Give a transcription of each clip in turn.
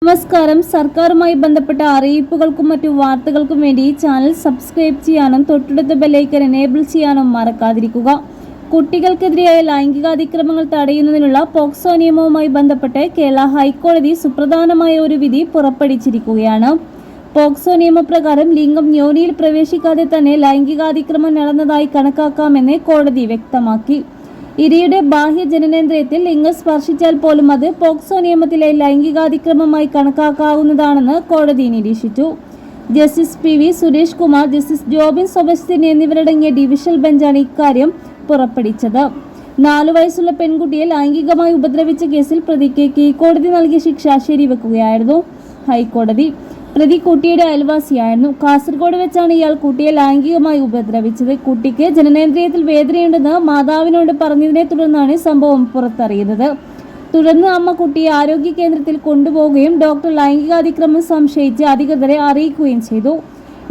നമസ്കാരം. സർക്കാരുമായി ബന്ധപ്പെട്ട അറിയിപ്പുകൾക്കും മറ്റു വാർത്തകൾക്കും വേണ്ടി ഈ ചാനൽ സബ്സ്ക്രൈബ് ചെയ്യാനും തൊട്ടടുത്ത ബെല്ലൈക്കൻ എനേബിൾ ചെയ്യാനും മറക്കാതിരിക്കുക. കുട്ടികൾക്കെതിരെയായ ലൈംഗികാതിക്രമങ്ങൾ തടയുന്നതിനുള്ള പോക്സോ നിയമവുമായി ബന്ധപ്പെട്ട് കേരള ഹൈക്കോടതി സുപ്രധാനമായ ഒരു വിധി പുറപ്പെടുവിച്ചിരിക്കുകയാണ്. പോക്സോ നിയമപ്രകാരം ലിംഗം യോനിയിൽ പ്രവേശിക്കാതെ തന്നെ ലൈംഗികാതിക്രമം നടന്നതായി കണക്കാക്കാമെന്ന് കോടതി വ്യക്തമാക്കി. ഇരയുടെ ബാഹ്യ ജനനേന്ദ്രിയത്തിൽ ലിംഗം സ്പർശിച്ചാൽ പോലും അത് പോക്സോ നിയമത്തിലെ ലൈംഗികാതിക്രമമായി കണക്കാക്കാവുന്നതാണെന്ന് കോടതി നിരീക്ഷിച്ചു. Justice P V Suresh Kumar, justice Jobin Sebastian എന്നിവരടങ്ങിയ ഡിവിഷണൽ ബെഞ്ചാണ് ഇക്കാര്യം പുറപ്പെടുവിച്ചത്. 4 വയസ്സുള്ള പെൺകുട്ടിയെ ലൈംഗികമായി ഉപദ്രവിച്ച കേസിൽ പ്രതിക്ക് കീഴ്ക്കോടതി നൽകിയ ശിക്ഷ ശരിവെക്കുകയായിരുന്നു ഹൈക്കോടതി. പ്രതി കുട്ടിയുടെ അയൽവാസിയായിരുന്നു. കാസർഗോഡ് വെച്ചാണ് ഇയാൾ കുട്ടിയെ ലൈംഗികമായി ഉപദ്രവിച്ചത്. കുട്ടിക്ക് ജനനേന്ദ്രിയത്തിൽ വേദനയുണ്ടെന്ന് മാതാവിനോട് പറഞ്ഞതിനെ തുടർന്നാണ് സംഭവം പുറത്തറിയുന്നത്. തുടർന്ന് അമ്മ കുട്ടിയെ ആരോഗ്യ കേന്ദ്രത്തിൽ കൊണ്ടുപോവുകയും ഡോക്ടർ ലൈംഗികാതിക്രമം സംശയിച്ച് അധികൃതരെ അറിയിക്കുകയും ചെയ്തു.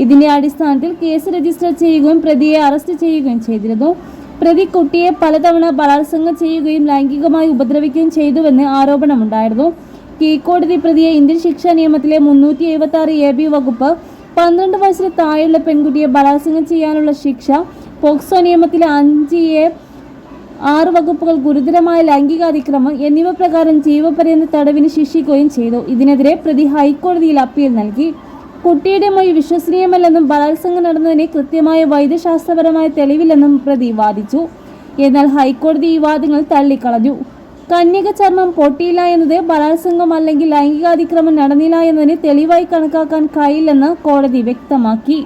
ഇതിന്റെ അടിസ്ഥാനത്തിൽ കേസ് രജിസ്റ്റർ ചെയ്യുകയും പ്രതിയെ അറസ്റ്റ് ചെയ്യുകയും ചെയ്തിരുന്നു. പ്രതി കുട്ടിയെ പലതവണ ബലാത്സംഗം ചെയ്യുകയും ലൈംഗികമായി ഉപദ്രവിക്കുകയും ചെയ്തുവെന്ന് ആരോപണമുണ്ടായിരുന്നു. കീഴ്ക്കോടതി പ്രതിയെ ഇന്ത്യൻ ശിക്ഷാ നിയമത്തിലെ 376 AB വകുപ്പ് 12 വയസ്സിന് താഴെയുള്ള പെൺകുട്ടിയെ ബലാത്സംഗം ചെയ്യാനുള്ള ശിക്ഷ, പോക്സോ നിയമത്തിലെ 5A 6 വകുപ്പുകൾ ഗുരുതരമായ ലൈംഗികാതിക്രമം എന്നിവ പ്രകാരം ജീവപര്യന്ത തടവിന് ശിക്ഷിക്കുകയും ചെയ്തു. ഇതിനെതിരെ പ്രതി ഹൈക്കോടതിയിൽ അപ്പീൽ നൽകി. കുട്ടിയുടെ മൊഴി വിശ്വസനീയമല്ലെന്നും ബലാത്സംഗം നടന്നതിന് കൃത്യമായ വൈദ്യശാസ്ത്രപരമായ തെളിവില്ലെന്നും പ്രതി വാദിച്ചു. എന്നാൽ ഹൈക്കോടതി ഈ വാദങ്ങൾ തള്ളിക്കളഞ്ഞു. കന്യക ചർമ്മം പൊട്ടിയില്ല എന്നത് ബലാത്സംഗം അല്ലെങ്കിൽ ലൈംഗികാതിക്രമം നടന്നില്ല എന്നതിന് തെളിവായി കണക്കാക്കാൻ കഴിയില്ലെന്ന് കോടതി വ്യക്തമാക്കി.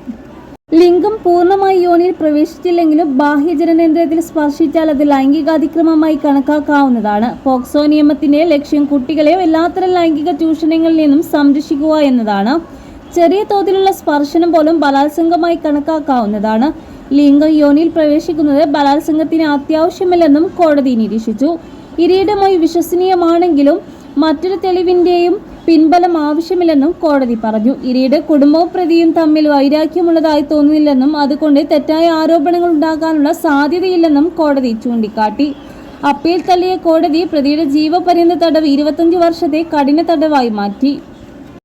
ലിംഗം പൂർണ്ണമായി യോനിയിൽ പ്രവേശിച്ചില്ലെങ്കിലും ബാഹ്യ ജനനേന്ദ്രിയത്തിൽ സ്പർശിച്ചാൽ അത് ലൈംഗികാതിക്രമമായി കണക്കാക്കാവുന്നതാണ്. പോക്സോ നിയമത്തിന്റെ ലക്ഷ്യം കുട്ടികളെ എല്ലാത്തരം ലൈംഗിക ചൂഷണങ്ങളിൽ നിന്നും സംരക്ഷിക്കുക എന്നതാണ്. ചെറിയ തോതിലുള്ള സ്പർശനം പോലും ബലാത്സംഗമായി കണക്കാക്കാവുന്നതാണ്. ലിംഗം യോനിയിൽ പ്രവേശിക്കുന്നത് ബലാത്സംഗത്തിന് അത്യാവശ്യമല്ലെന്നും കോടതി നിരീക്ഷിച്ചു. ഇരയുടെ മൊഴി വിശ്വസനീയമാണെങ്കിലും മറ്റൊരു തെളിവിന്റെയും പിൻബലം ആവശ്യമില്ലെന്നും കോടതി പറഞ്ഞു. ഇരയുടെ കുടുംബവും പ്രതിയും തമ്മിൽ വൈരാഗ്യമുള്ളതായി തോന്നുന്നില്ലെന്നും അതുകൊണ്ട് തെറ്റായ ആരോപണങ്ങൾ ഉണ്ടാകാനുള്ള സാധ്യതയില്ലെന്നും കോടതി ചൂണ്ടിക്കാട്ടി. അപ്പീൽ തള്ളിയ കോടതി പ്രതിയുടെ ജീവപര്യന്ത തടവ് 25 വർഷത്തെ കഠിന തടവായി മാറ്റി.